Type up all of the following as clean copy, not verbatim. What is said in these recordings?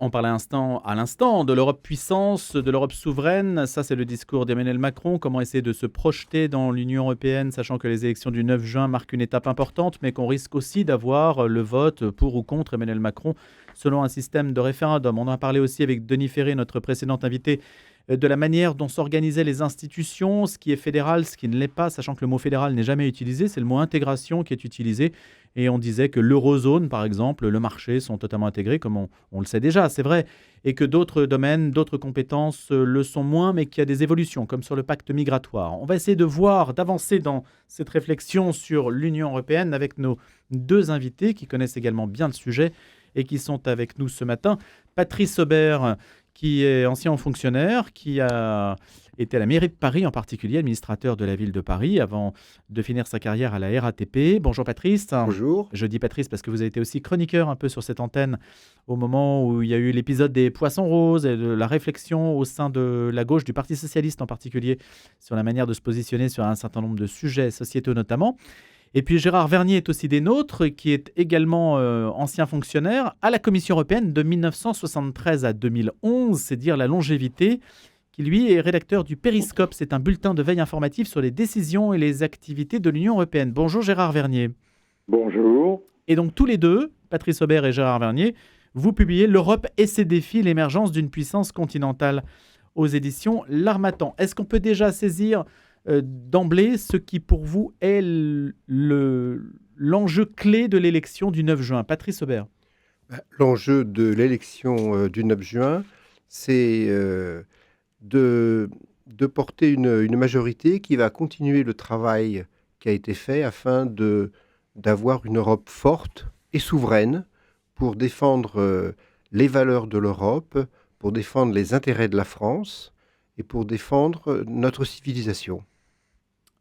On parlait à l'instant de l'Europe puissance, de l'Europe souveraine. Ça, c'est le discours d'Emmanuel Macron. Comment essayer de se projeter dans l'Union européenne, sachant que les élections du 9 juin marquent une étape importante, mais qu'on risque aussi d'avoir le vote pour ou contre Emmanuel Macron selon un système de référendum. On en a parlé aussi avec Denis Ferré, notre précédent invité, de la manière dont s'organisaient les institutions, ce qui est fédéral, ce qui ne l'est pas, sachant que le mot fédéral n'est jamais utilisé, c'est le mot intégration qui est utilisé. Et on disait que l'eurozone, par exemple, le marché sont totalement intégrés, comme on le sait déjà, c'est vrai, et que d'autres domaines, d'autres compétences le sont moins, mais qu'il y a des évolutions, comme sur le pacte migratoire. On va essayer de voir, d'avancer dans cette réflexion sur l'Union européenne avec nos deux invités qui connaissent également bien le sujet et qui sont avec nous ce matin. Patrice Aubert, qui est ancien fonctionnaire, qui a été à la mairie de Paris, en particulier administrateur de la ville de Paris, avant de finir sa carrière à la RATP. Bonjour Patrice. Bonjour. Je dis Patrice parce que vous avez été aussi chroniqueur un peu sur cette antenne au moment où il y a eu l'épisode des poissons roses et de la réflexion au sein de la gauche, du Parti socialiste en particulier, sur la manière de se positionner sur un certain nombre de sujets sociétaux notamment. Et puis Gérard Vernier est aussi des nôtres, qui est également ancien fonctionnaire à la Commission européenne de 1973 à 2011, c'est dire la longévité, qui lui est rédacteur du Périscope. C'est un bulletin de veille informatif sur les décisions et les activités de l'Union européenne. Bonjour Gérard Vernier. Bonjour. Et donc tous les deux, Patrice Aubert et Gérard Vernier, vous publiez L'Europe et ses défis, l'émergence d'une puissance continentale aux éditions L'Harmattan. Est-ce qu'on peut déjà saisir d'emblée ce qui pour vous est l'enjeu clé de l'élection du 9 juin? Patrice Aubert. L'enjeu de l'élection du 9 juin, c'est de porter une majorité qui va continuer le travail qui a été fait afin d'avoir une Europe forte et souveraine pour défendre les valeurs de l'Europe, pour défendre les intérêts de la France et pour défendre notre civilisation.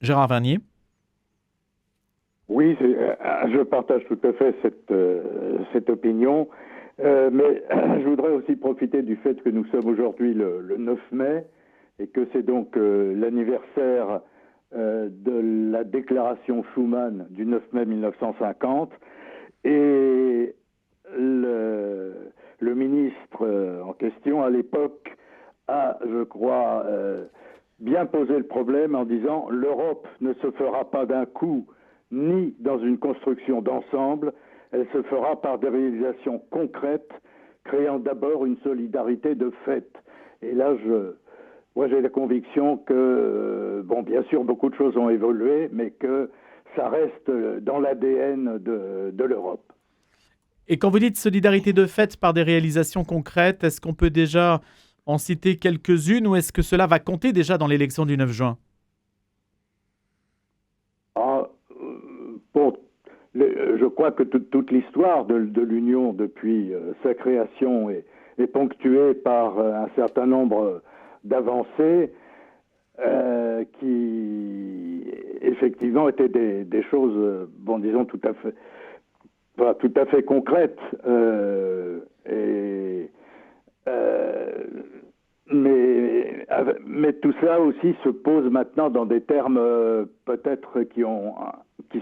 Gérard Vernier. Oui, je partage tout à fait cette opinion, mais je voudrais aussi profiter du fait que nous sommes aujourd'hui le 9 mai et que c'est donc l'anniversaire de la déclaration Schuman du 9 mai 1950 et le ministre en question à l'époque a, je crois, bien posé le problème en disant l'Europe ne se fera pas d'un coup ni dans une construction d'ensemble, elle se fera par des réalisations concrètes, créant d'abord une solidarité de fait. Et là, moi j'ai la conviction que, bien sûr, beaucoup de choses ont évolué, mais que ça reste dans l'ADN de l'Europe. Et quand vous dites solidarité de fait par des réalisations concrètes, est-ce qu'on peut déjà en citer quelques-unes ou est-ce que cela va compter déjà dans l'élection du 9 juin? Je crois que toute l'histoire de l'Union depuis sa création est ponctuée par un certain nombre d'avancées qui effectivement étaient des choses, disons tout à fait concrètes. Mais tout ça aussi se pose maintenant dans des termes peut-être qui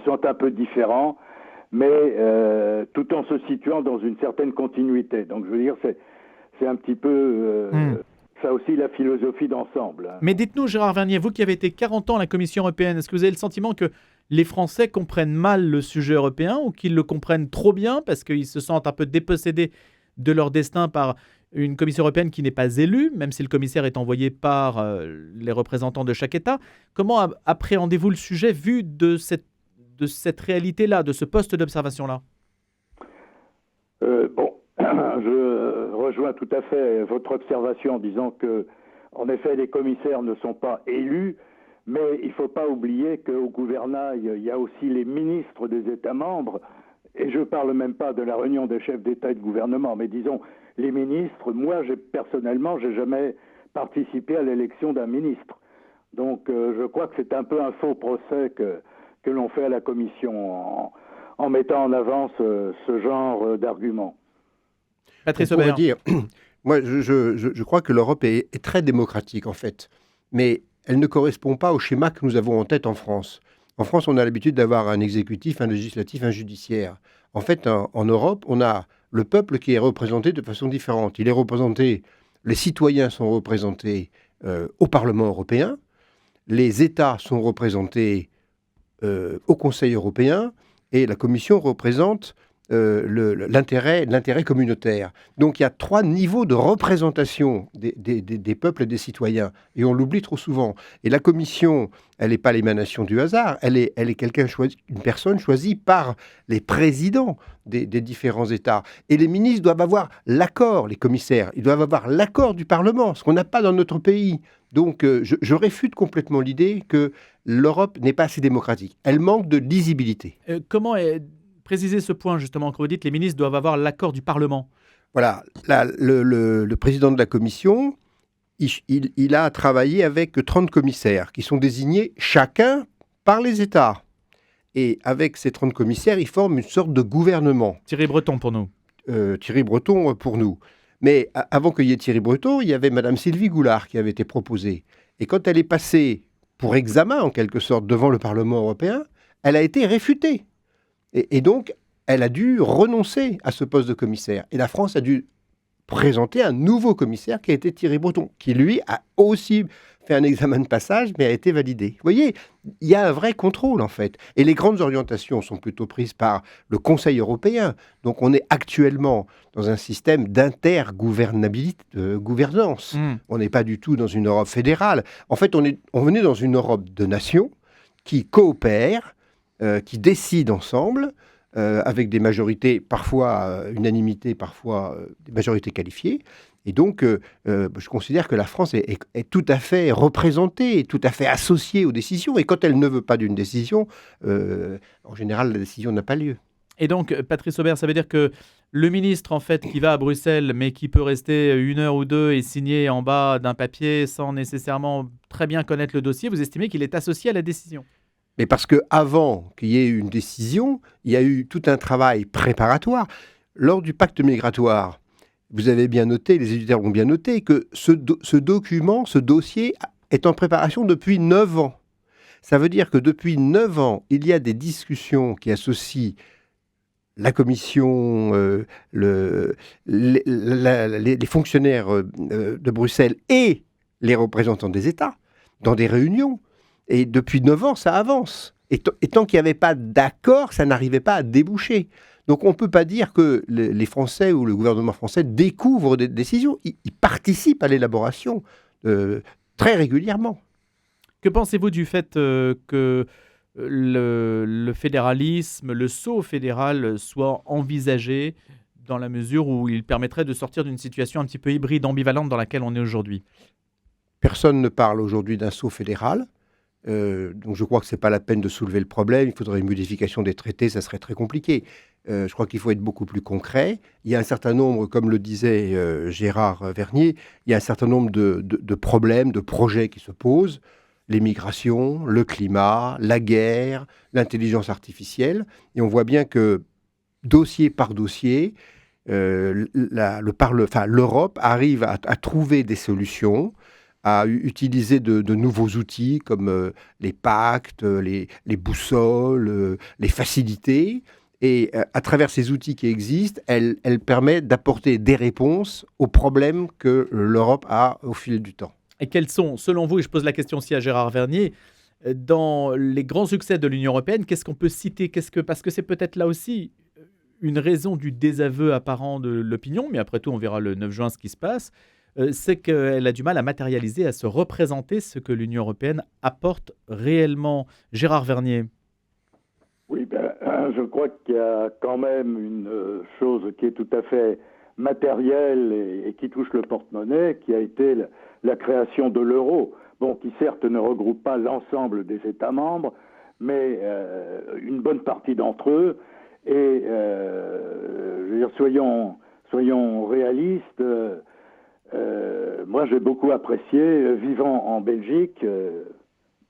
sont un peu différents, mais tout en se situant dans une certaine continuité. Donc je veux dire, c'est un petit peu ça aussi la philosophie d'ensemble. Mais dites-nous, Gérard Vernier, vous qui avez été 40 ans à la Commission européenne, est-ce que vous avez le sentiment que les Français comprennent mal le sujet européen ou qu'ils le comprennent trop bien parce qu'ils se sentent un peu dépossédés de leur destin par une Commission européenne qui n'est pas élue, même si le commissaire est envoyé par les représentants de chaque État? Comment appréhendez-vous le sujet vu de cette réalité-là, de ce poste d'observation-là? Je rejoins tout à fait votre observation en disant que, en effet, les commissaires ne sont pas élus, mais il ne faut pas oublier qu'au gouvernail, il y a aussi les ministres des États membres, et je ne parle même pas de la réunion des chefs d'État et de gouvernement, mais disons, les ministres, moi, personnellement, je n'ai jamais participé à l'élection d'un ministre. Donc, je crois que c'est un peu un faux procès que l'on fait à la Commission en mettant en avant ce genre d'arguments. Patrice On pourrait Aubert. dire, moi, je crois que l'Europe est très démocratique, en fait, mais elle ne correspond pas au schéma que nous avons en tête en France. En France, on a l'habitude d'avoir un exécutif, un législatif, un judiciaire. En fait, en Europe, on a le peuple qui est représenté de façon différente. Il est représenté, les citoyens sont représentés au Parlement européen, les États sont représentés au Conseil européen et la Commission représente l'intérêt communautaire. Donc il y a 3 niveaux de représentation des peuples et des citoyens, et on l'oublie trop souvent. Et la Commission, elle n'est pas l'émanation du hasard, elle est une personne choisie par les présidents des différents États. Et les ministres doivent avoir l'accord, les commissaires, ils doivent avoir l'accord du Parlement, ce qu'on n'a pas dans notre pays. Donc je réfute complètement l'idée que l'Europe n'est pas assez démocratique. Elle manque de lisibilité. Comment préciser ce point, justement, quand vous dites les ministres doivent avoir l'accord du Parlement? Voilà, le président de la Commission, il a travaillé avec 30 commissaires qui sont désignés chacun par les États. Et avec ces 30 commissaires, ils forment une sorte de gouvernement. Thierry Breton pour nous. Thierry Breton pour nous. Mais avant qu'il y ait Thierry Breton, il y avait Madame Sylvie Goulard qui avait été proposée. Et quand elle est passée pour examen, en quelque sorte, devant le Parlement européen, elle a été réfutée. Et donc, elle a dû renoncer à ce poste de commissaire. Et la France a dû présenter un nouveau commissaire qui a été Thierry Breton, qui lui a aussi fait un examen de passage, mais a été validé. Vous voyez, il y a un vrai contrôle en fait. Et les grandes orientations sont plutôt prises par le Conseil européen. Donc on est actuellement dans un système d'intergouvernabilité, de gouvernance. On n'est pas du tout dans une Europe fédérale. En fait, on venait dans une Europe de nations qui coopèrent, qui décident ensemble, avec des majorités, parfois unanimité, parfois des majorités qualifiées. Et donc, je considère que la France est tout à fait représentée, tout à fait associée aux décisions. Et quand elle ne veut pas d'une décision, en général, la décision n'a pas lieu. Et donc, Patrice Aubert, ça veut dire que le ministre, en fait, qui va à Bruxelles, mais qui peut rester 1 heure ou 2 et signer en bas d'un papier sans nécessairement très bien connaître le dossier, vous estimez qu'il est associé à la décision? Mais parce qu'avant qu'il y ait une décision, il y a eu tout un travail préparatoire. Lors du pacte migratoire, vous avez bien noté, les éditeurs ont bien noté, que ce document, ce dossier est en préparation depuis 9 ans. Ça veut dire que depuis 9 ans, il y a des discussions qui associent la Commission, les fonctionnaires de Bruxelles et les représentants des États dans des réunions. Et depuis 9 ans, ça avance. Et tant qu'il n'y avait pas d'accord, ça n'arrivait pas à déboucher. Donc on ne peut pas dire que les Français ou le gouvernement français découvrent des décisions. Ils participent à l'élaboration très régulièrement. Que pensez-vous du fait que le fédéralisme, le saut fédéral soit envisagé dans la mesure où il permettrait de sortir d'une situation un petit peu hybride, ambivalente dans laquelle on est aujourd'hui? Personne ne parle aujourd'hui d'un saut fédéral. Donc je crois que ce n'est pas la peine de soulever le problème. Il faudrait une modification des traités, ça serait très compliqué. Je crois qu'il faut être beaucoup plus concret. Il y a un certain nombre, comme le disait Gérard Vernier, il y a un certain nombre de problèmes, de projets qui se posent. Les migrations, le climat, la guerre, l'intelligence artificielle. Et on voit bien que dossier par dossier, l'Europe arrive à trouver des solutions, à utiliser de nouveaux outils comme les pactes, les boussoles, les facilités. Et à travers ces outils qui existent, elle permet d'apporter des réponses aux problèmes que l'Europe a au fil du temps. Et quels sont, selon vous, et je pose la question aussi à Gérard Vernier, dans les grands succès de l'Union européenne, qu'est-ce qu'on peut citer? Parce que c'est peut-être là aussi une raison du désaveu apparent de l'opinion, mais après tout, on verra le 9 juin ce qui se passe. C'est qu'elle a du mal à matérialiser, à se représenter ce que l'Union européenne apporte réellement. Gérard Vernier. Oui, je crois qu'il y a quand même une chose qui est tout à fait matérielle et qui touche le porte-monnaie, qui a été la création de l'euro. Bon, qui certes ne regroupe pas l'ensemble des États membres, mais une bonne partie d'entre eux. Et je veux dire, soyons réalistes. Moi, j'ai beaucoup apprécié, vivant en Belgique,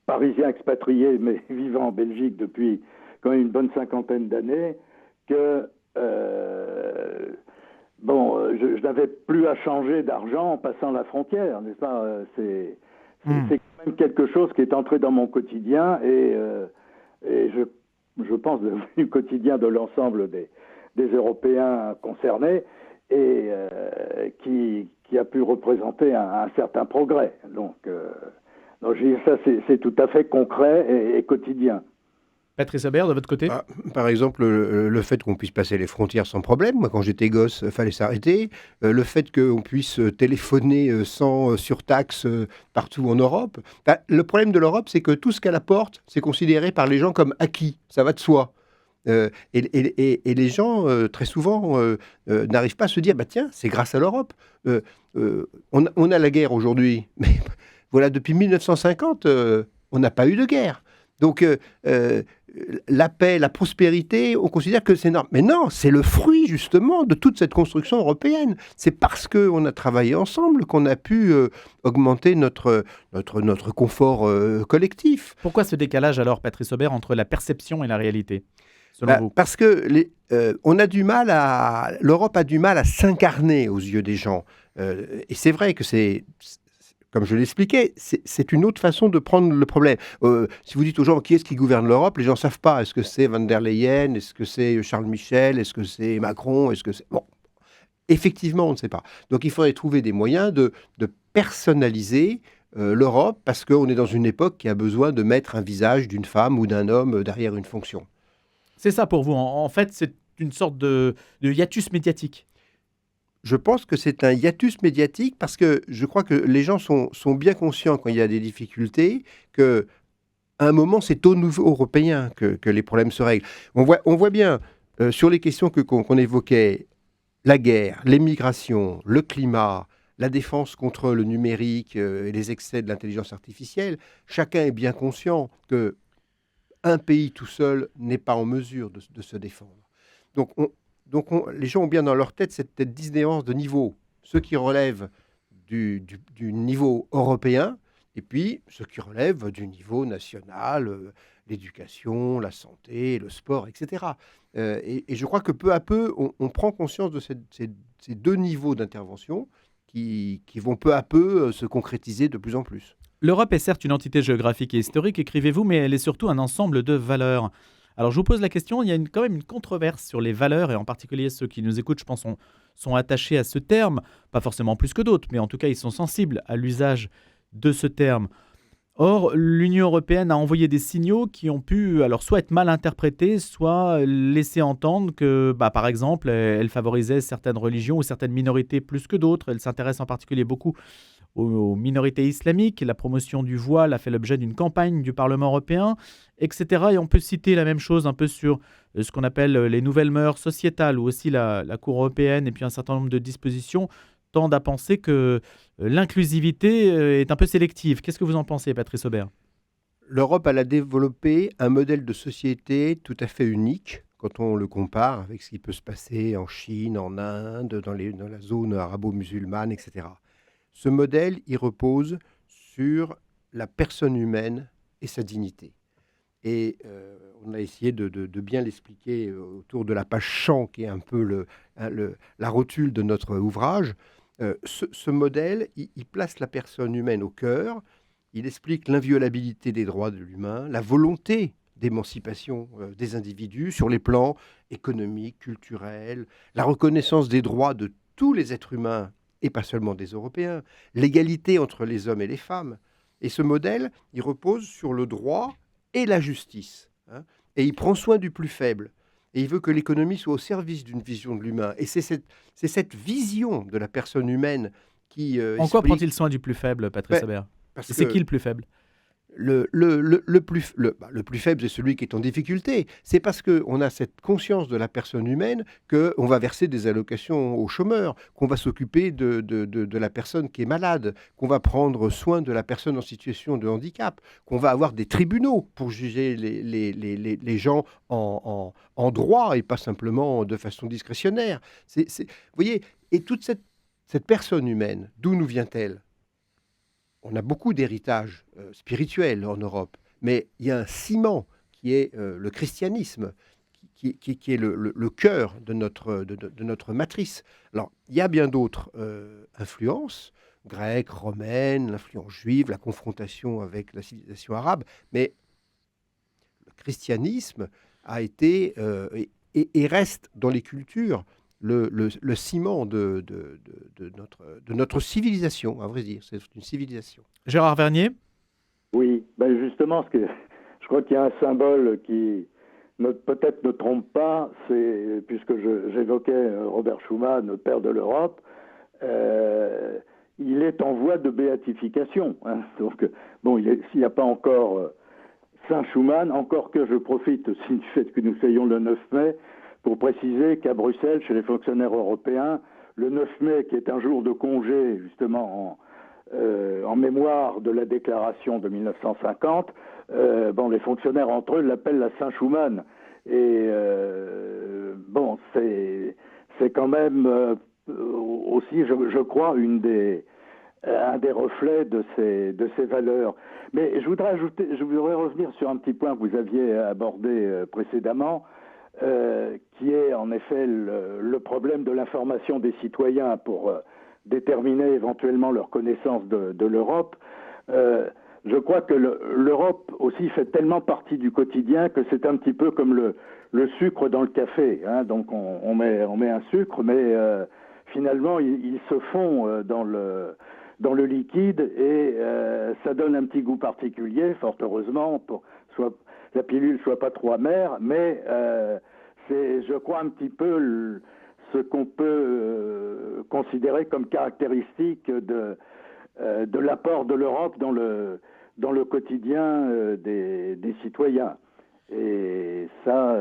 parisien expatrié, mais vivant en Belgique depuis quand même une bonne 50aine d'années, que je n'avais plus à changer d'argent en passant la frontière, n'est-ce pas? C'est quand même quelque chose qui est entré dans mon quotidien et je pense devenu quotidien de l'ensemble des Européens concernés et qui a pu représenter un certain progrès. Donc je dis ça, c'est tout à fait concret et quotidien. Patrice Aubert, de votre côté? Par exemple, le fait qu'on puisse passer les frontières sans problème. Moi, quand j'étais gosse, fallait s'arrêter. Le fait qu'on puisse téléphoner sans surtaxe partout en Europe. Le problème de l'Europe, c'est que tout ce qu'elle apporte, c'est considéré par les gens comme acquis. Ça va de soi. Et les gens, très souvent, n'arrivent pas à se dire, bah tiens, c'est grâce à l'Europe. On a la guerre aujourd'hui, mais voilà, depuis 1950, on n'a pas eu de guerre. Donc, la paix, la prospérité, on considère que c'est énorme. Mais non, c'est le fruit, justement, de toute cette construction européenne. C'est parce qu'on a travaillé ensemble qu'on a pu augmenter notre confort collectif. Pourquoi ce décalage, alors, Patrice Aubert, entre la perception et la réalité, selon vous? Parce que l'Europe a du mal à s'incarner aux yeux des gens. Et c'est vrai que comme je l'expliquais, c'est une autre façon de prendre le problème. Si vous dites aux gens qui est-ce qui gouverne l'Europe, les gens ne savent pas. Est-ce que c'est Van der Leyen? Est-ce que c'est Charles Michel? Est-ce que c'est Macron? Est-ce que c'est... Bon, effectivement, on ne sait pas. Donc il faudrait trouver des moyens de personnaliser l'Europe, parce qu'on est dans une époque qui a besoin de mettre un visage d'une femme ou d'un homme derrière une fonction. C'est ça pour vous. En fait, c'est une sorte de hiatus médiatique. Je pense que c'est un hiatus médiatique parce que je crois que les gens sont bien conscients quand il y a des difficultés qu'à un moment, c'est au niveau européen que les problèmes se règlent. On voit bien sur les questions qu'on évoquait, la guerre, l'émigration, le climat, la défense contre le numérique et les excès de l'intelligence artificielle, chacun est bien conscient qu'un pays tout seul n'est pas en mesure de se défendre. Donc, les gens ont bien dans leur tête cette disnéance de niveau. Ceux qui relèvent du niveau européen, et puis ceux qui relèvent du niveau national, l'éducation, la santé, le sport, etc. Et je crois que peu à peu, on prend conscience de ces deux niveaux d'intervention qui vont peu à peu se concrétiser de plus en plus. L'Europe est certes une entité géographique et historique, écrivez-vous, mais elle est surtout un ensemble de valeurs. Alors je vous pose la question, il y a quand même une controverse sur les valeurs, et en particulier ceux qui nous écoutent, je pense, sont attachés à ce terme, pas forcément plus que d'autres, mais en tout cas ils sont sensibles à l'usage de ce terme. Or, l'Union européenne a envoyé des signaux qui ont pu alors soit être mal interprétés, soit laisser entendre que, par exemple, elle favorisait certaines religions ou certaines minorités plus que d'autres. Elle s'intéresse en particulier beaucoup aux minorités islamiques. La promotion du voile a fait l'objet d'une campagne du Parlement européen, etc. Et on peut citer la même chose un peu sur ce qu'on appelle les nouvelles mœurs sociétales, où aussi la Cour européenne et puis un certain nombre de dispositions tendent à penser que l'inclusivité est un peu sélective. Qu'est-ce que vous en pensez, Patrice Aubert? L'Europe, elle a développé un modèle de société tout à fait unique quand on le compare avec ce qui peut se passer en Chine, en Inde, dans la zone arabo-musulmane, etc. Ce modèle, il repose sur la personne humaine et sa dignité. Et on a essayé de bien l'expliquer autour de la page chant, qui est un peu la rotule de notre ouvrage. Ce modèle, il place la personne humaine au cœur, il explique l'inviolabilité des droits de l'humain, la volonté d'émancipation des individus sur les plans économiques, culturels, la reconnaissance des droits de tous les êtres humains, et pas seulement des Européens, l'égalité entre les hommes et les femmes. Et ce modèle, il repose sur le droit et la justice. Et il prend soin du plus faible. Et il veut que l'économie soit au service d'une vision de l'humain. Et c'est cette vision de la personne humaine qui En quoi prend-il soin du plus faible, Patrice Aubert? C'est qui le plus faible? Le plus faible, c'est celui qui est en difficulté. C'est parce qu'on a cette conscience de la personne humaine qu'on va verser des allocations aux chômeurs, qu'on va s'occuper de la personne qui est malade, qu'on va prendre soin de la personne en situation de handicap, qu'on va avoir des tribunaux pour juger les gens en droit et pas simplement de façon discrétionnaire. Vous voyez, et toute cette personne humaine, d'où nous vient-elle? On a beaucoup d'héritages spirituels en Europe, mais il y a un ciment qui est le christianisme, qui est le cœur de notre matrice. Alors, il y a bien d'autres influences, grecques, romaines, l'influence juive, la confrontation avec la civilisation arabe, mais le christianisme a été et reste dans les cultures le ciment de notre civilisation, à vrai dire. C'est une civilisation. Gérard Vernier? Oui, ben justement, je crois qu'il y a un symbole qui peut-être ne trompe pas, c'est, puisque j'évoquais Robert Schuman, notre père de l'Europe, il est en voie de béatification. Hein. Donc, bon, s'il n'y a pas encore Saint Schuman, encore que je profite aussi du fait que nous soyons le 9 mai, pour préciser qu'à Bruxelles, chez les fonctionnaires européens, le 9 mai, qui est un jour de congé, justement, en mémoire de la déclaration de 1950, les fonctionnaires entre eux l'appellent la Saint-Schumann. Et bon, c'est quand même aussi, je crois, un des reflets de ces valeurs. Mais je voudrais revenir sur un petit point que vous aviez abordé précédemment, qui est en effet le problème de l'information des citoyens pour déterminer éventuellement leur connaissance de l'Europe. Je crois que l'Europe aussi fait tellement partie du quotidien que c'est un petit peu comme le sucre dans le café. Hein. Donc on met un sucre, mais finalement il se fond dans le liquide et ça donne un petit goût particulier, fort heureusement, pour la pilule soit pas trop amère, mais c'est, je crois, un petit peu ce qu'on peut considérer comme caractéristique de l'apport de l'Europe dans le quotidien des citoyens. Et ça,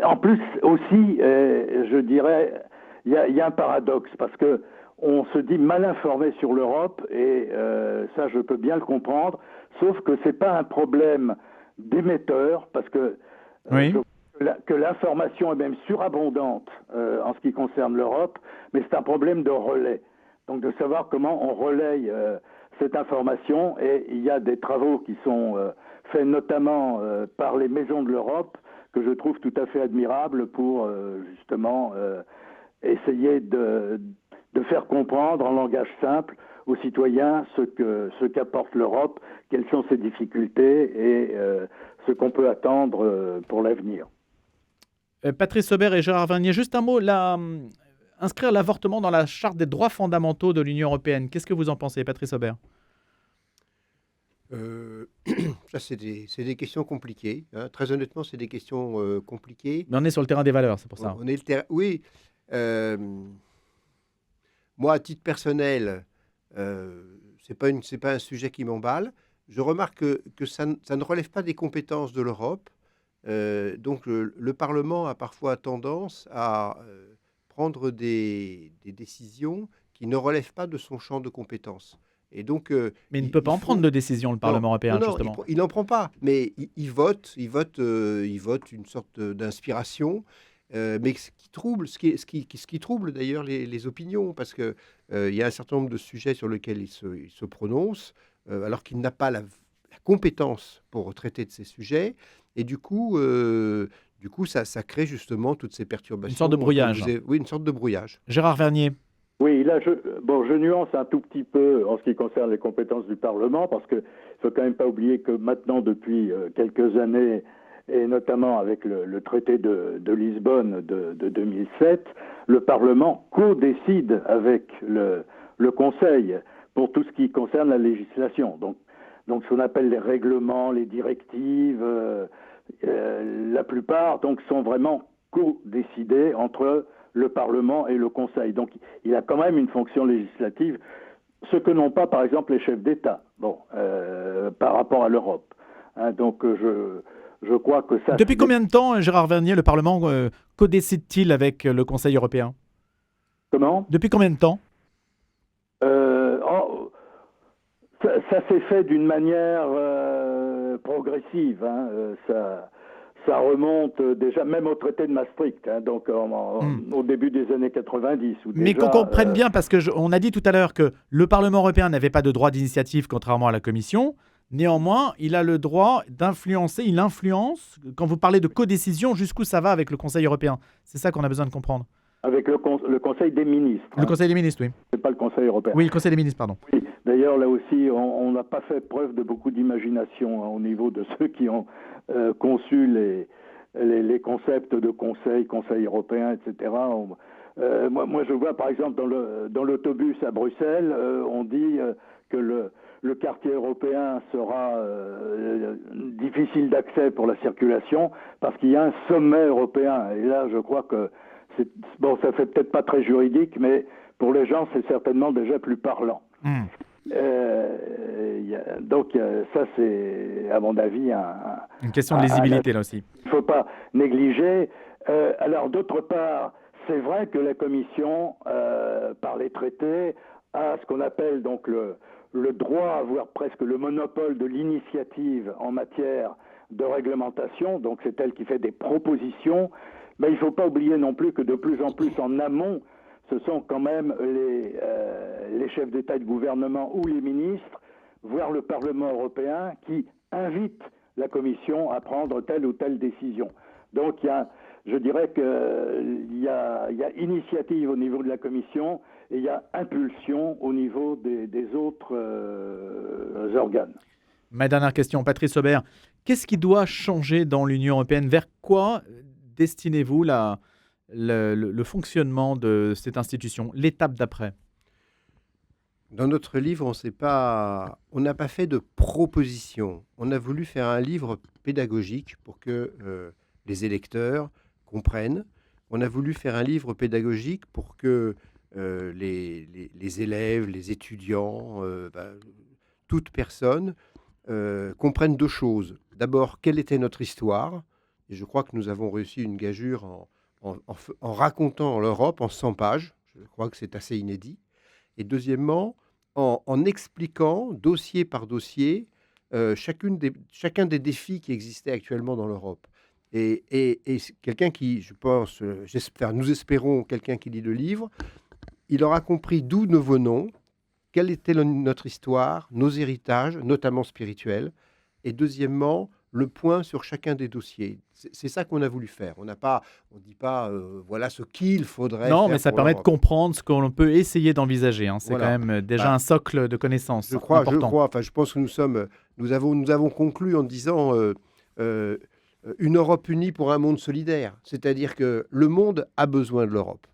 en plus aussi, je dirais, il y a un paradoxe, parce que on se dit mal informé sur l'Europe, et ça, je peux bien le comprendre, sauf que c'est pas un problème d'émetteur, parce que Oui. que l'information est même surabondante en ce qui concerne l'Europe, mais c'est un problème de relais. Donc de savoir comment on relaye cette information, et il y a des travaux qui sont faits notamment par les maisons de l'Europe que je trouve tout à fait admirables pour justement essayer de faire comprendre en langage simple aux citoyens ce qu'apporte l'Europe, quelles sont ses difficultés et ce qu'on peut attendre pour l'avenir. Patrice Aubert et Gérard Vernier, juste un mot, inscrire l'avortement dans la charte des droits fondamentaux de l'Union européenne. Qu'est-ce que vous en pensez, Patrice Aubert? Ça, c'est des questions compliquées. Hein. Très honnêtement, c'est des questions compliquées. Mais on est sur le terrain des valeurs, c'est pour ça. On est le terrain. Oui. Moi, à titre personnel, c'est pas un sujet qui m'emballe. Je remarque que ça ne relève pas des compétences de l'Europe. Donc, le Parlement a parfois tendance à prendre des décisions qui ne relèvent pas de son champ de compétences. Et donc, mais il ne peut pas en prendre de décision, le Parlement européen, justement. Il n'en prend pas, mais il vote une sorte d'inspiration. Mais ce qui trouble d'ailleurs les opinions, parce qu'il y a un certain nombre de sujets sur lesquels il se prononce, alors qu'il n'a pas la compétence pour traiter de ces sujets. Et du coup, ça crée justement toutes ces perturbations. Une sorte de brouillage. Oui, une sorte de brouillage. Gérard Vernier. Oui, là, je nuance un tout petit peu en ce qui concerne les compétences du Parlement, parce qu'il ne faut quand même pas oublier que maintenant, depuis quelques années, et notamment avec le traité de Lisbonne de 2007, le Parlement co-décide avec le Conseil pour tout ce qui concerne la législation. Donc ce qu'on appelle les règlements, les directives, la plupart donc sont vraiment co-décidés entre le Parlement et le Conseil. Donc il a quand même une fonction législative, ce que n'ont pas par exemple les chefs d'État, par rapport à l'Europe. Hein, donc je crois que ça... Depuis combien de temps, Gérard Vernier, le Parlement co-décide-t-il avec le Conseil européen? Comment? Depuis combien de temps? Ça s'est fait d'une manière progressive. Hein, ça remonte déjà même au traité de Maastricht, hein, donc au début des années 90. Mais qu'on comprenne bien, parce qu'on a dit tout à l'heure que le Parlement européen n'avait pas de droit d'initiative, contrairement à la Commission. Néanmoins, il a le droit d'influencer, il influence. Quand vous parlez de codécision, jusqu'où ça va avec le Conseil européen? C'est ça qu'on a besoin de comprendre. Avec le Conseil des ministres. Le Conseil des ministres, oui. C'est pas le Conseil européen. Oui, le Conseil des ministres, pardon. Oui. D'ailleurs, là aussi, on n'a pas fait preuve de beaucoup d'imagination au niveau de ceux qui ont conçu les concepts de conseil européen, etc. Moi, je vois par exemple dans l'autobus à Bruxelles, on dit que le quartier européen sera difficile d'accès pour la circulation parce qu'il y a un sommet européen. Et là, je crois que ça fait peut-être pas très juridique, mais pour les gens, c'est certainement déjà plus parlant. Donc ça, c'est à mon avis une question de lisibilité là aussi. Il ne faut pas négliger. Alors d'autre part, c'est vrai que la Commission, par les traités, a ce qu'on appelle donc le droit, voire presque le monopole de l'initiative en matière de réglementation. Donc c'est elle qui fait des propositions. Mais il ne faut pas oublier non plus que de plus en plus en amont, ce sont quand même les chefs d'État et de gouvernement ou les ministres, voire le Parlement européen, qui invitent la Commission à prendre telle ou telle décision. Donc je dirais qu'il y a initiative au niveau de la Commission et il y a impulsion au niveau des autres organes. Ma dernière question, Patrice Aubert. Qu'est-ce qui doit changer dans l'Union européenne? Vers quoi destinez-vous le fonctionnement de cette institution, l'étape d'après? Dans notre livre, on n'a pas fait de proposition. On a voulu faire un livre pédagogique pour que les électeurs comprennent. On a voulu faire un livre pédagogique pour que les élèves, les étudiants, toute personne comprennent deux choses. D'abord, quelle était notre histoire? Et je crois que nous avons réussi une gageure en racontant l'Europe en 100 pages. Je crois que c'est assez inédit. Et deuxièmement, en expliquant, dossier par dossier, chacun des défis qui existaient actuellement dans l'Europe. Et quelqu'un qui, je pense, nous espérons, quelqu'un qui lit le livre, il aura compris d'où nous venons, quelle était notre histoire, nos héritages, notamment spirituels, et deuxièmement, le point sur chacun des dossiers. C'est ça qu'on a voulu faire. On dit pas, voilà ce qu'il faudrait faire. Non, mais ça permet de comprendre ce qu'on peut essayer d'envisager. Hein. C'est quand même déjà un socle de connaissances important. Je pense que nous avons conclu en disant une Europe unie pour un monde solidaire. C'est-à-dire que le monde a besoin de l'Europe.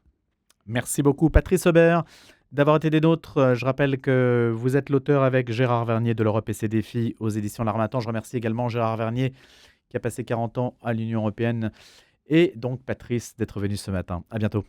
Merci beaucoup, Patrice Aubert, d'avoir été des nôtres. Je rappelle que vous êtes l'auteur avec Gérard Vernier de l'Europe et ses défis aux éditions L'Harmattan. Je remercie également Gérard Vernier qui a passé 40 ans à l'Union européenne et donc Patrice d'être venu ce matin. À bientôt.